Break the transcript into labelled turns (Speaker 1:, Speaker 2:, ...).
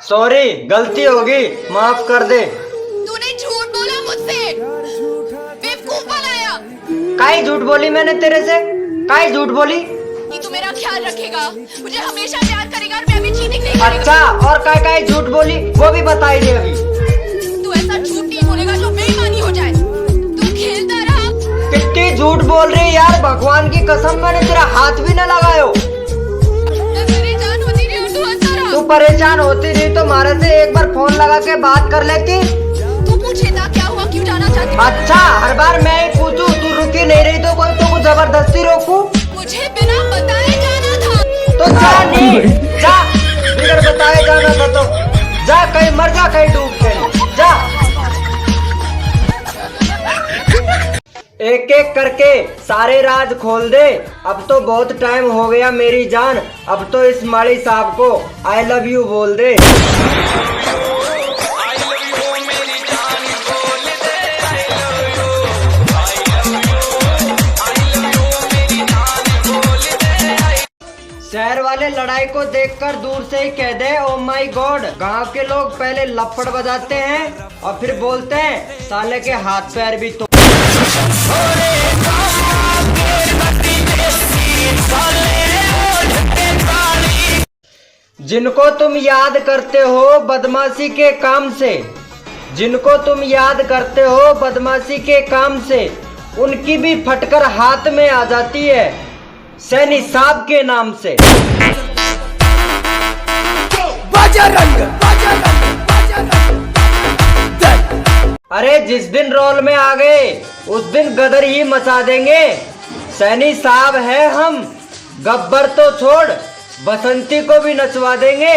Speaker 1: Sorry, गलती होगी, माफ कर दे।
Speaker 2: तूने झूठ बोला मुझसे, बेवकूफ बनाया।
Speaker 1: काई झूठ बोली मैंने तेरे से? काई झूठ बोली?
Speaker 2: कि तू मेरा ख्याल रखेगा, मुझे हमेशा प्यार करेगा और मैं अभी चीटिंग नहीं करेगा।
Speaker 1: अच्छा, और काय काय झूठ बोली वो भी बताई दे अभी।
Speaker 2: तू ऐसा झूठ नहीं बोलेगा जो बेईमानी हो जाए। तू खेलता रहा।
Speaker 1: कितनी झूठ बोल रही यार, भगवान की कसम मैंने तेरा हाथ भी न लगायो।
Speaker 2: परेशान होती रही और तू हंसता रहा।
Speaker 1: तू परेशान होती रही तो मारे से एक बार फोन लगा के बात कर लेती।
Speaker 2: तू पूछे था क्या हुआ, क्यों जाना चाहती?
Speaker 1: अच्छा, हर बार मैं ही पूछूं, तू रुकी नहीं रही तो कोई तो जबरदस्ती रोकूं?
Speaker 2: मुझे बिना बताए जाना था।
Speaker 1: तो जा नहीं, जा, बिगर बताए जाना था तो जा, कहीं मर जा, कहीं डूब के जा। एक एक करके सारे राज खोल दे। अब तो बहुत टाइम हो गया मेरी जान, अब तो इस माड़ी साहब को आई लव यू बोल दे। शहर वाले लड़ाई को देखकर दूर से ही कह दे ओ माई गॉड। गांव के लोग पहले लपड़ बजाते हैं और फिर बोलते हैं साले के हाथ पैर भी तो। जिनको तुम याद करते हो बदमाशी के काम से, जिनको तुम याद करते हो बदमाशी के काम से, उनकी भी फटकर हाथ में आ जाती है सैनी साहब के नाम से।
Speaker 3: बजरंग, बजरंग, बजरंग।
Speaker 1: अरे जिस दिन रोल में आ गए उस दिन गदर ही मचा देंगे। सैनी साहब है हम, गब्बर तो छोड़ बसंती को भी नचवा देंगे।